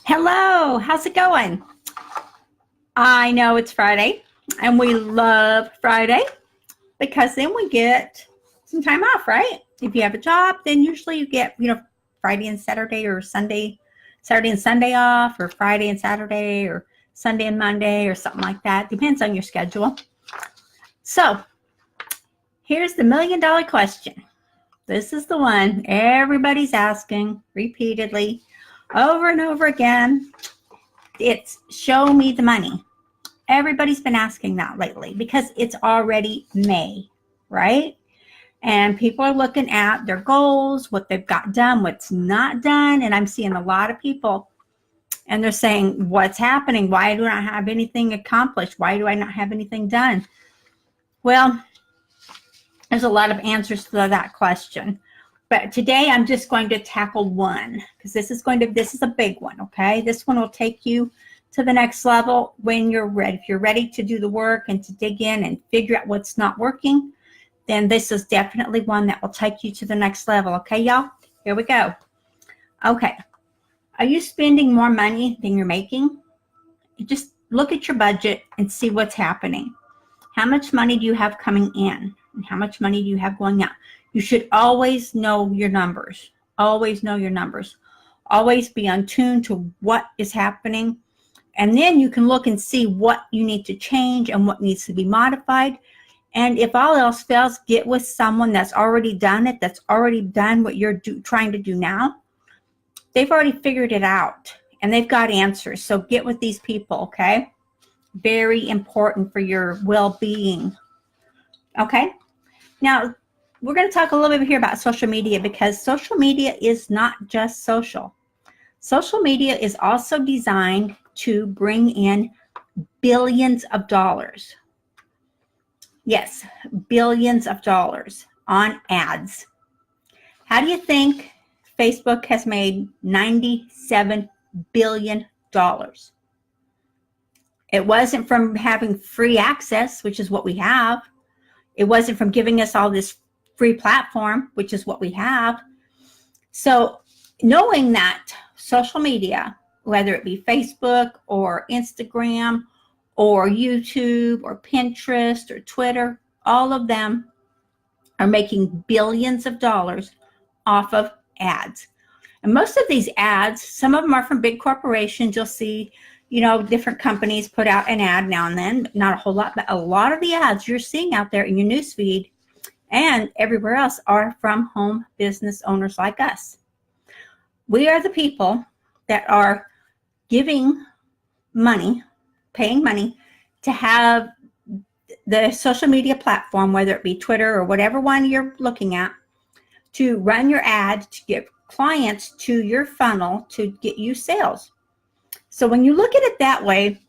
Hello, how's it going? I know it's Friday and we love Friday because then we get some time off, right? If you have a job, then usually you get, Friday and Saturday or Saturday and Sunday off, or Friday and Saturday, or Sunday and Monday, or something like that. Depends on your schedule. So here's the $1,000,000 question. This is the one everybody's asking repeatedly over and over again. It's show me the money. Everybody's been asking that lately because it's already May, right? And people are looking at their goals, what they've got done, what's not done. And I'm seeing a lot of people and they're saying, what's happening? Why do I not have anything accomplished? Why do I not have anything done? Well, there's a lot of answers to that question. But today I'm just going to tackle one because this is a big one, okay? This one will take you to the next level when you're ready. If you're ready to do the work and to dig in and figure out what's not working, then this is definitely one that will take you to the next level. Okay, y'all? Here we go. Okay. Are you spending more money than you're making? Just look at your budget and see what's happening. How much money do you have coming in? And how much money do you have going out? You should always know your numbers. Always know your numbers. Always be on tune to what is happening. And then you can look and see what you need to change and what needs to be modified. And if all else fails, get with someone that's already done it, that's already done what you're trying to do now. They've already figured it out and they've got answers. So get with these people, okay? Very important for your well-being. Okay? Now, we're going to talk a little bit here about social media because social media is not just social. Social media is also designed to bring in billions of dollars. Yes, billions of dollars on ads. How do you think Facebook has made $97 billion? It wasn't from having free access, which is what we have. It wasn't from giving us all this free platform, which is what we have. So knowing that social media, whether it be Facebook or Instagram or YouTube or Pinterest or Twitter, all of them are making billions of dollars off of ads. And most of these ads, some of them are from big corporations. You'll see, different companies put out an ad now and then, but not a whole lot. But a lot of the ads you're seeing out there in your newsfeed and everywhere else are from home business owners like us. We are the people that are giving money, paying money to have the social media platform, whether it be Twitter or whatever one you're looking at, to run your ad, to get clients to your funnel, to get you sales. So when you look at it that way,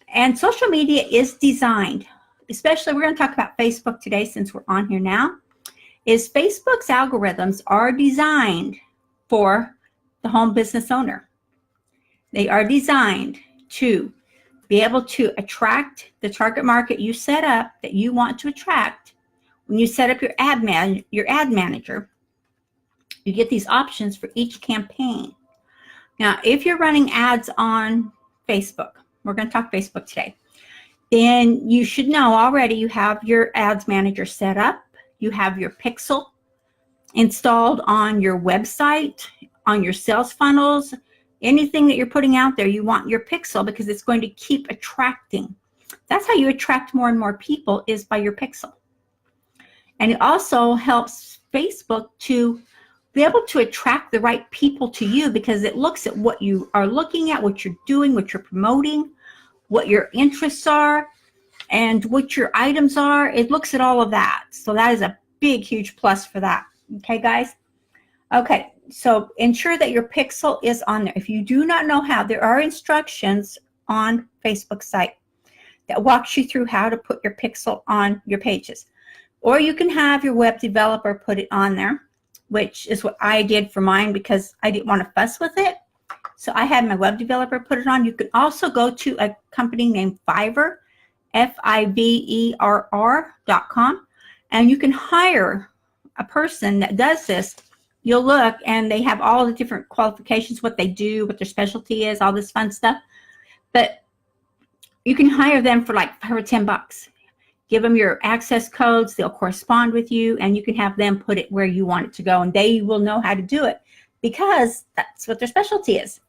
and social media is designed, especially we're going to talk about Facebook today since we're on here now, is Facebook's algorithms are designed for the home business owner. They are designed to be able to attract the target market you set up that you want to attract. When you set up your ad manager, you get these options for each campaign. Now, if you're running ads on Facebook, we're going to talk Facebook today, then you should know already you have your ads manager set up. You have your pixel installed on your website, on your sales funnels. Anything that you're putting out there, you want your pixel because it's going to keep attracting. That's how you attract more and more people, is by your pixel. And it also helps Facebook to be able to attract the right people to you because it looks at what you are looking at, what you're doing, what you're promoting, what your interests are, and what your items are. It looks at all of that. So that is a big, huge plus for that. Okay, guys? Okay, so ensure that your pixel is on there. If you do not know how, there are instructions on Facebook site that walks you through how to put your pixel on your pages. Or you can have your web developer put it on there, which is what I did for mine because I didn't want to fuss with it. So I had my web developer put it on. You can also go to a company named Fiverr, Fiverr.com, and you can hire a person that does this you'll look and they have all the different qualifications, what they do, what their specialty is, all this fun stuff. But you can hire them for like $5 or $10. Give them your access codes. They'll correspond with you, and you can have them put it where you want it to go, and they will know how to do it because that's what their specialty is.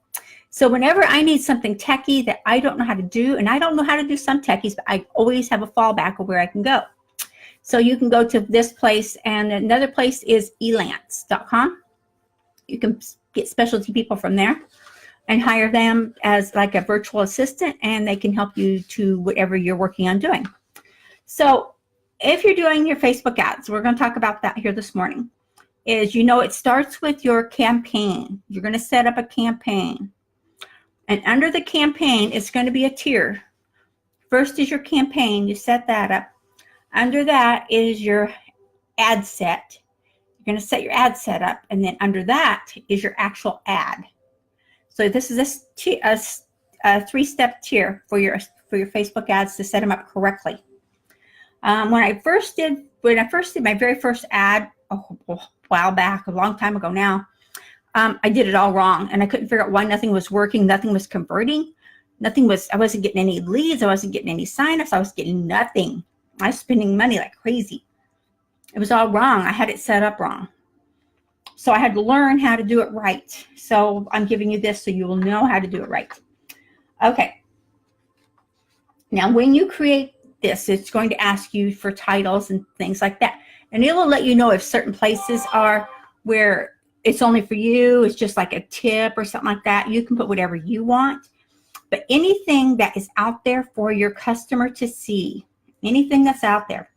So whenever I need something techie that I don't know how to do, and I don't know how to do some techies, but I always have a fallback of where I can go. So you can go to this place, and another place is elance.com. You can get specialty people from there and hire them as like a virtual assistant, and they can help you to whatever you're working on doing. So if you're doing your Facebook ads, we're going to talk about that here this morning, is, it starts with your campaign. You're going to set up a campaign. And under the campaign, it's going to be a tier. First is your campaign. You set that up. Under that is your ad set. You're going to set your ad set up. And then under that is your actual ad. So this is a three-step tier for your Facebook ads to set them up correctly. When I first did my very first ad a while back, a long time ago now, I did it all wrong, and I couldn't figure out why nothing was working, nothing was converting, I wasn't getting any leads, I wasn't getting any signups, I was getting nothing. I was spending money like crazy. It was all wrong. I had it set up wrong. So I had to learn how to do it right. So I'm giving you this so you will know how to do it right. Okay. Now, when you create this, it's going to ask you for titles and things like that. And it will let you know if certain places are where it's only for you, it's just like a tip or something like that. You can put whatever you want. But anything that is out there for your customer to see, anything that's out there,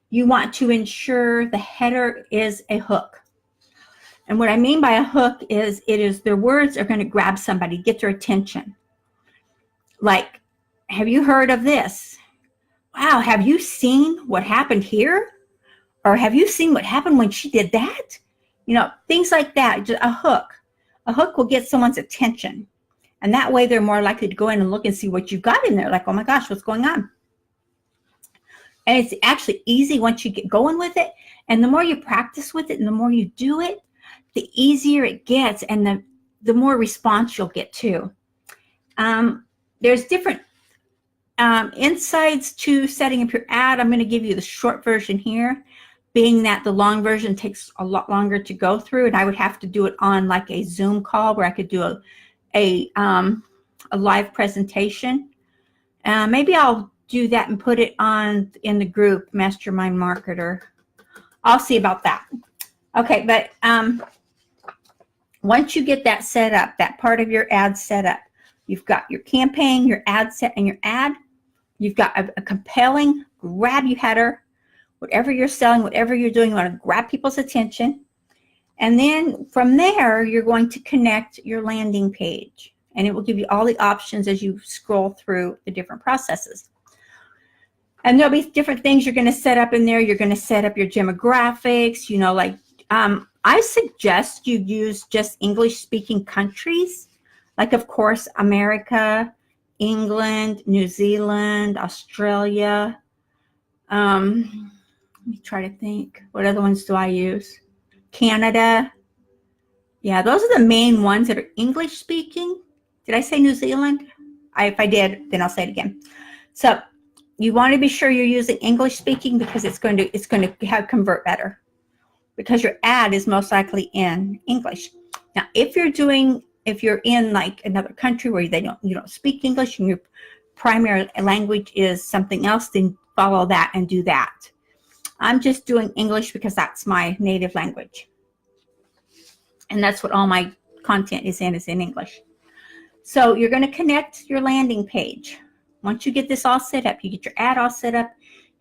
you want to ensure the header is a hook. And what I mean by a hook is their words are going to grab somebody, get their attention. Like, have you heard of this? Wow, have you seen what happened here? Or have you seen what happened when she did that? Things like that, just a hook. A hook will get someone's attention. And that way they're more likely to go in and look and see what you've got in there. Like, oh my gosh, what's going on? And it's actually easy once you get going with it. And the more you practice with it and the more you do it, the easier it gets and the more response you'll get too. There's different insides to setting up your ad. I'm going to give you the short version here, being that the long version takes a lot longer to go through, and I would have to do it on like a Zoom call where I could do a live presentation. Maybe I'll do that and put it in the group Mastermind Marketer. I'll see about that. Okay, but once you get that set up, that part of your ad set up, you've got your campaign, your ad set, and your ad. You've got a compelling grab you header. Whatever you're selling, whatever you're doing, you want to grab people's attention. And then from there, you're going to connect your landing page. And it will give you all the options as you scroll through the different processes. And there'll be different things you're going to set up in there. You're going to set up your demographics, I suggest you use just English-speaking countries. Like, of course, America, England, New Zealand, Australia. Let me try to think. What other ones do I use? Canada. Yeah, those are the main ones that are English-speaking. Did I say New Zealand? If I did, then I'll say it again. So you want to be sure you're using English-speaking because it's going to convert better, because your ad is most likely in English. Now, if you're in like another country where you don't speak English and your primary language is something else, then follow that and do that. I'm just doing English because that's my native language. And that's what all my content is in English. So you're going to connect your landing page. Once you get this all set up, you get your ad all set up,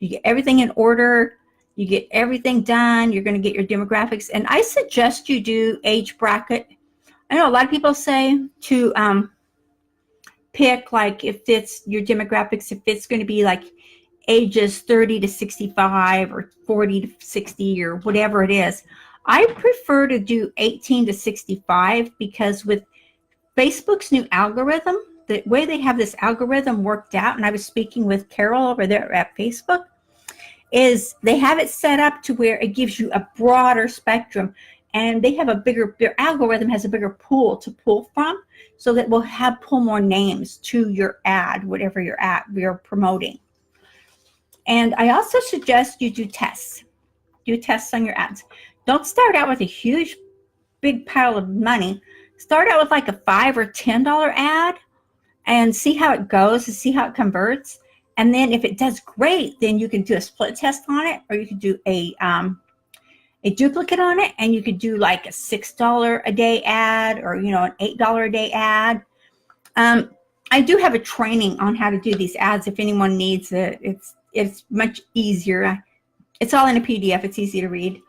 you get everything in order, you get everything done, you're going to get your demographics. And I suggest you do age bracket. I know a lot of people say to pick, like, if it's your demographics, if it's going to be like ages 30 to 65 or 40 to 60 or whatever it is. I prefer to do 18 to 65 because with Facebook's new algorithm, the way they have this algorithm worked out, and I was speaking with Carol over there at Facebook, is they have it set up to where it gives you a broader spectrum. and they have their algorithm has a bigger pool to pull from, so that we'll pull more names to your ad, whatever you're promoting. And I also suggest you do tests. Do tests on your ads. Don't start out with a huge, big pile of money. Start out with like a $5 or $10 ad and see how it goes and see how it converts. And then if it does great, then you can do a split test on it, or you can do a duplicate on it, and you could do like a $6 a day ad, or an $8 a day ad. I do have a training on how to do these ads if anyone needs it. It's much easier. It's all in a PDF. It's easy to read.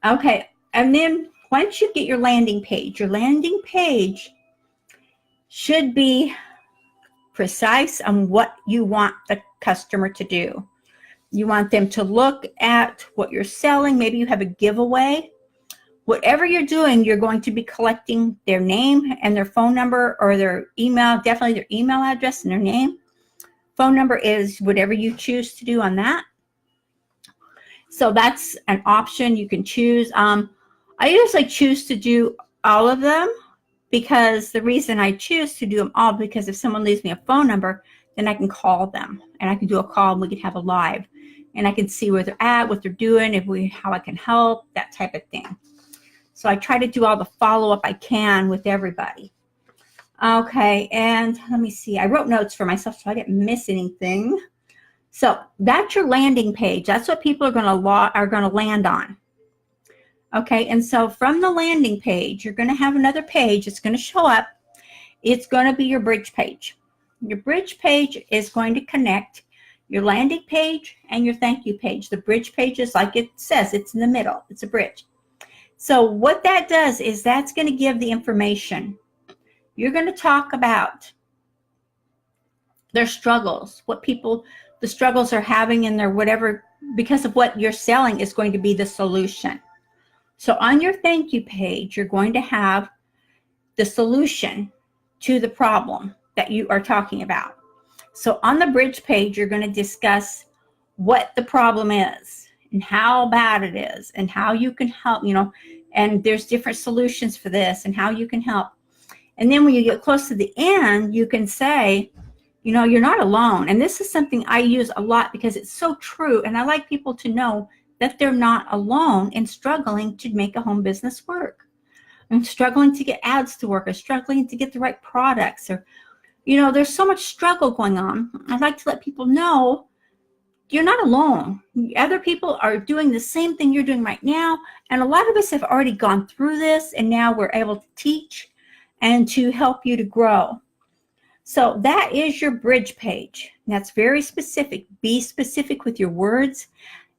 Okay, and then once you get your landing page should be precise on what you want the customer to do. You want them to look at what you're selling. Maybe you have a giveaway. Whatever you're doing, you're going to be collecting their name and their phone number, or their email, definitely their email address and their name. Phone number is whatever you choose to do on that. So that's an option you can choose. I usually choose to do all of them, because the reason I choose to do them all, because if someone leaves me a phone number, then I can call them, and I can do a call, and we can have a live, and I can see where they're at, what they're doing, how I can help, that type of thing. So I try to do all the follow-up I can with everybody. Okay, and let me see. I wrote notes for myself so I didn't miss anything. So that's your landing page. That's what people are going to land on. Okay, and so from the landing page, you're going to have another page. It's going to show up. It's going to be your bridge page. Your bridge page is going to connect your landing page and your thank you page. The bridge page is like it says, it's in the middle. It's a bridge. So what that does is that's going to give the information. You're going to talk about their struggles, the struggles are having in their whatever, because of what you're selling is going to be the solution. So on your thank you page, you're going to have the solution to the problem that you are talking about. So on the bridge page, you're going to discuss what the problem is and how bad it is and how you can help, and there's different solutions for this and how you can help. And then when you get close to the end, you can say, you're not alone. And this is something I use a lot because it's so true. And I like people to know that they're not alone in struggling to make a home business work, and struggling to get ads to work, or struggling to get the right products, or, there's so much struggle going on. I'd like to let people know you're not alone. Other people are doing the same thing you're doing right now. And a lot of us have already gone through this, and now we're able to teach and to help you to grow. So that is your bridge page. That's very specific. Be specific with your words,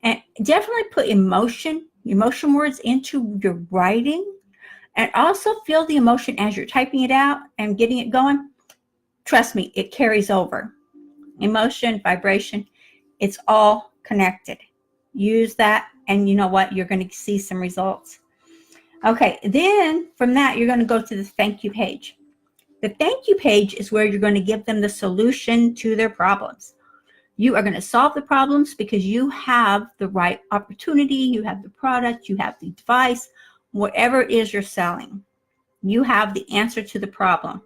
and definitely put emotion words into your writing, and also feel the emotion as you're typing it out and getting it going. Trust me, it carries over. Emotion, vibration, it's all connected. Use that, and you know what? You're going to see some results. Okay, then from that, you're going to go to the thank you page. The thank you page is where you're going to give them the solution to their problems. You are going to solve the problems because you have the right opportunity, you have the product, you have the device, whatever it is you're selling. You have the answer to the problem.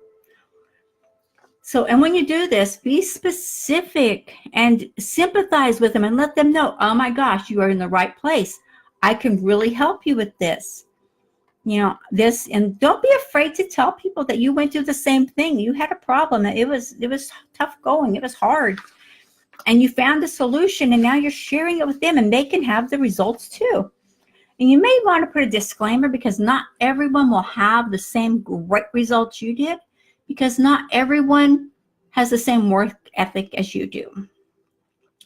So, and when you do this, be specific and sympathize with them and let them know, oh my gosh, you are in the right place. I can really help you with this. This, and don't be afraid to tell people that you went through the same thing. You had a problem. It was tough going. It was hard. And you found a solution, and now you're sharing it with them, and they can have the results too. And you may want to put a disclaimer, because not everyone will have the same great results you did, because not everyone has the same work ethic as you do.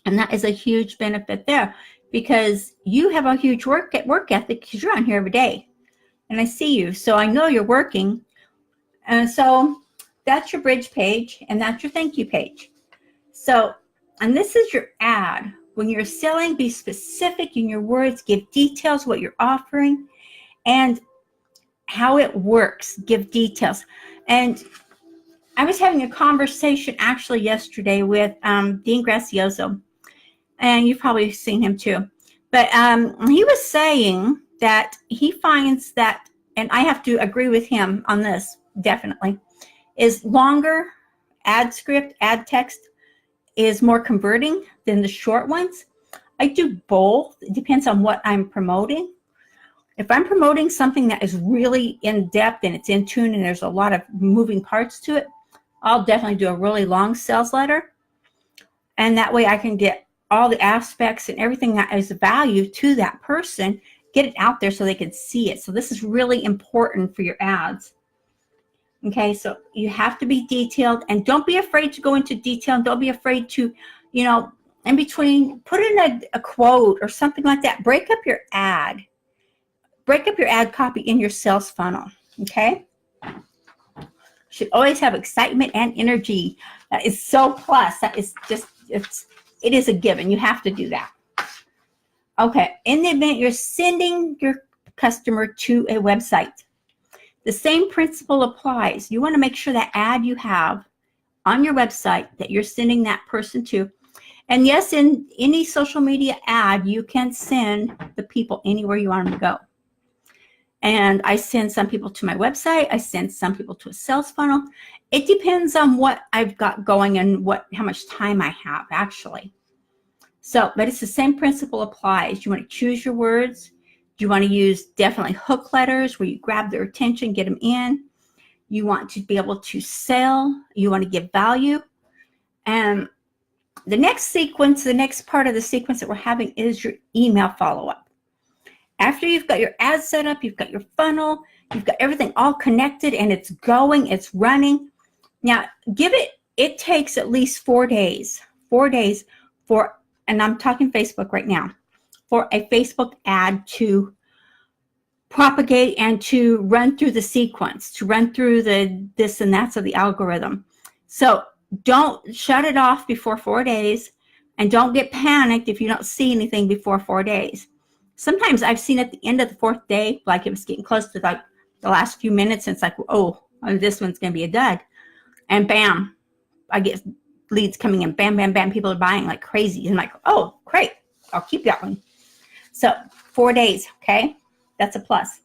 And that is a huge benefit there, because you have a huge work ethic because you're on here every day. And I see you, so I know you're working. And so that's your bridge page, and that's your thank you page. So, and this is your ad. When you're selling, be specific in your words, give details what you're offering and how it works. Give details. And I was having a conversation actually yesterday with Dean Gracioso, and you've probably seen him too. But he was saying that he finds that, and I have to agree with him on this, definitely, is longer ad script, ad text is more converting than the short ones. I do both. It depends on what I'm promoting. If I'm promoting something that is really in depth and it's in tune and there's a lot of moving parts to it, I'll definitely do a really long sales letter. And that way I can get all the aspects and everything that is value to that person, get it out there so they can see it. So this is really important for your ads. Okay, so you have to be detailed, and don't be afraid to go into detail. Don't be afraid to, you know, in between, put in a quote or something like that. Break up your ad. Break up your ad copy in your sales funnel, okay? Should always have excitement and energy. That is so plus. That is just, it is a given. You have to do that. Okay, in the event you're sending your customer to a website, the same principle applies. You want to make sure that ad you have on your website that you're sending that person to. And yes, in any social media ad, you can send the people anywhere you want them to go. And I send some people to my website. I send some people to a sales funnel. It depends on what I've got going and how much time I have, actually. So, but it's the same principle applies. You want to choose your words. You want to use definitely hook letters where you grab their attention, get them in. You want to be able to sell. You want to give value. And the next sequence, the next part of the sequence that we're having is your email follow-up. After you've got your ad set up, you've got your funnel, you've got everything all connected and it's going, it's running. Now, it takes at least 4 days for, and I'm talking Facebook right now, for a Facebook ad to propagate and to run through the sequence, to run through the this and that's of the algorithm. So don't shut it off before 4 days, and don't get panicked if you don't see anything before 4 days. Sometimes I've seen at the end of the 4th day, like it was getting close to like the last few minutes, and it's like, oh, this one's going to be a dud. And bam, I get leads coming in. Bam, bam, bam. People are buying like crazy. And I'm like, oh, great. I'll keep that one. So 4 days, okay? That's a plus.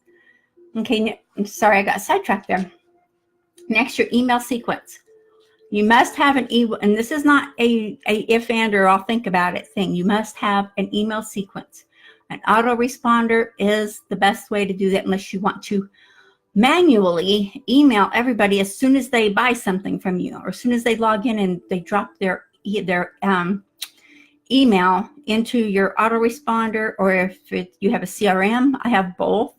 Okay, I'm sorry I got sidetracked there. Next, your email sequence. You must have an email, and this is not a if and or I'll think about it thing. You must have an email sequence. An autoresponder is the best way to do that unless you want to manually email everybody as soon as they buy something from you, or as soon as they log in and they drop their email into your autoresponder, or if you have a CRM. I have both.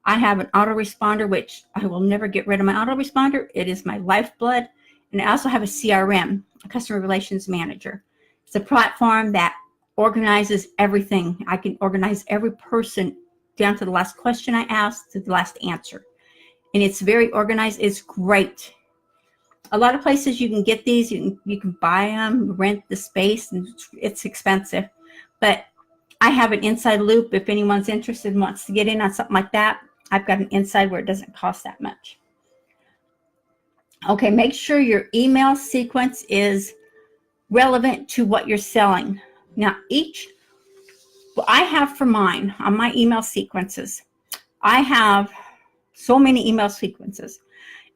I have an autoresponder, which I will never get rid of my autoresponder. It is my lifeblood. And I also have a CRM, a customer relations manager. It's a platform that organizes everything. I can organize every person down to the last question I asked to the last answer. And it's very organized. It's great. A lot of places you can get these. You can buy them, rent the space, and it's expensive. But I have an inside loop. If anyone's interested and wants to get in on something like that, I've got an inside where it doesn't cost that much. Okay, make sure your email sequence is relevant to what you're selling. Now, I have for mine, on my email sequences, I have so many email sequences.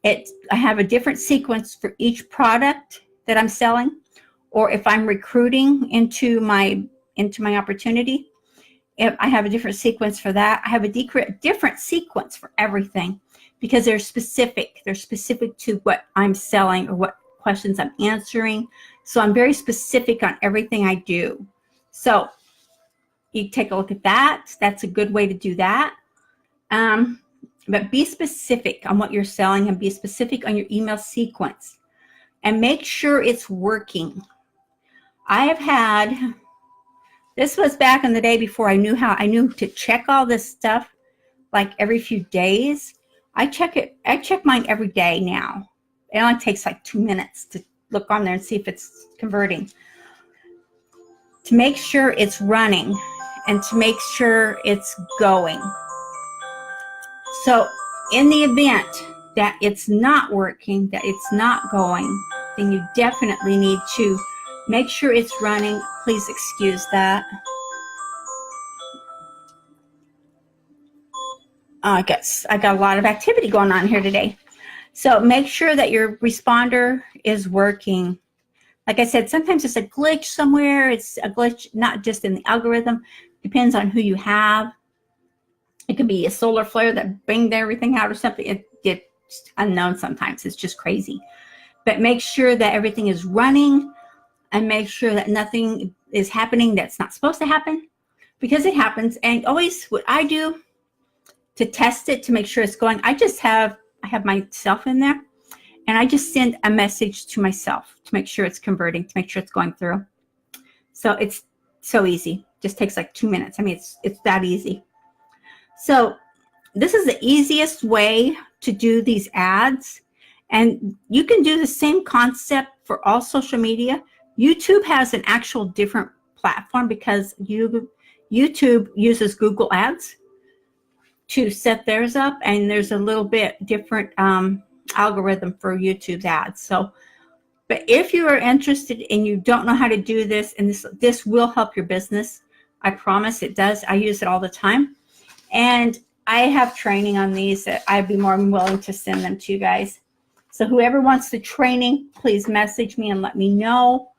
I have a different sequence for each product that I'm selling, or if I'm recruiting into my opportunity, if I have a different sequence for that. I have a different sequence for everything because they're specific. They're specific to what I'm selling or what questions I'm answering. So I'm very specific on everything I do. So you take a look at that. That's a good way to do that. But be specific on what you're selling and be specific on your email sequence and make sure it's working. I have had, this was back in the day before I knew to check all this stuff like every few days. I check mine every day now. It only takes like 2 minutes to look on there and see if it's converting. To make sure it's running and to make sure it's going. So in the event that it's not working, that it's not going, then you definitely need to make sure it's running. Please excuse that. I guess I got a lot of activity going on here today. So make sure that your responder is working. Like I said, sometimes it's a glitch somewhere. It's a glitch not just in the algorithm. Depends on who you have. It could be a solar flare that banged everything out or something. It's unknown sometimes. It's just crazy. But make sure that everything is running and make sure that nothing is happening that's not supposed to happen, because it happens. And always what I do to test it, to make sure it's going, I have myself in there, and I just send a message to myself to make sure it's converting, to make sure it's going through. So it's so easy. Just takes like 2 minutes. I mean, it's that easy. So this is the easiest way to do these ads. And you can do the same concept for all social media. YouTube has an actual different platform because YouTube uses Google Ads to set theirs up, and there's a little bit different algorithm for YouTube's ads. So, but if you are interested and you don't know how to do this, and this will help your business, I promise it does. I use it all the time, and I have training on these that I'd be more than willing to send them to you guys. So whoever wants the training, please message me and let me know,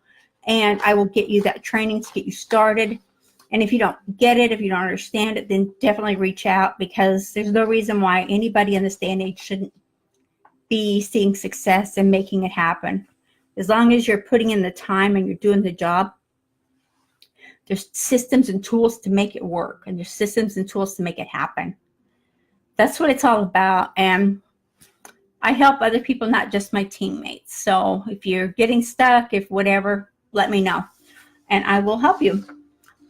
and I will get you that training to get you started. And if you don't get it, if you don't understand it, then definitely reach out, because there's no reason why anybody in this day and age shouldn't be seeing success and making it happen. As long as you're putting in the time and you're doing the job, there's systems and tools to make it work, and there's systems and tools to make it happen. That's what it's all about. And I help other people, not just my teammates. So if you're getting stuck, if whatever, let me know and I will help you.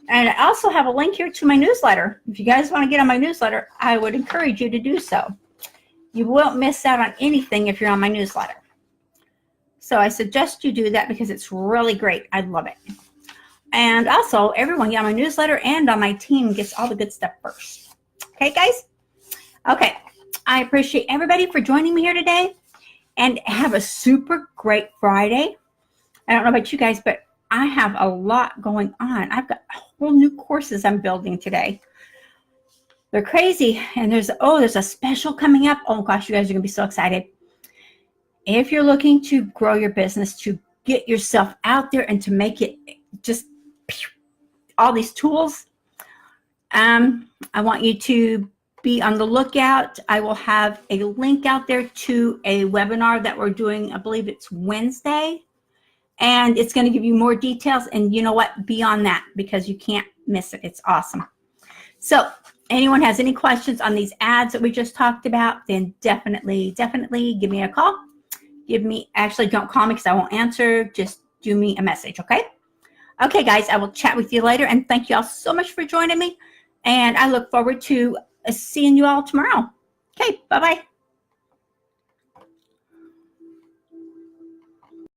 And I also have a link here to my newsletter. If you guys want to get on my newsletter, I would encourage you to do so. You won't miss out on anything if you're on my newsletter. So I suggest you do that because it's really great. I love it. And also, everyone on my newsletter and on my team gets all the good stuff first. Okay, guys? Okay. I appreciate everybody for joining me here today. And have a super great Friday. I don't know about you guys, but I have a lot going on. I've got whole new courses I'm building today. They're crazy. And there's a special coming up. Oh gosh, you guys are gonna be so excited. If you're looking to grow your business, to get yourself out there and to make it just all these tools, I want you to be on the lookout. I will have a link out there to a webinar that we're doing. I believe it's Wednesday. And it's going to give you more details. And you know what? Be on that, because you can't miss it. It's awesome. So anyone has any questions on these ads that we just talked about, then definitely give me a call. Actually, don't call me because I won't answer. Just do me a message, okay? Okay, guys, I will chat with you later. And thank you all so much for joining me. And I look forward to seeing you all tomorrow. Okay, bye-bye.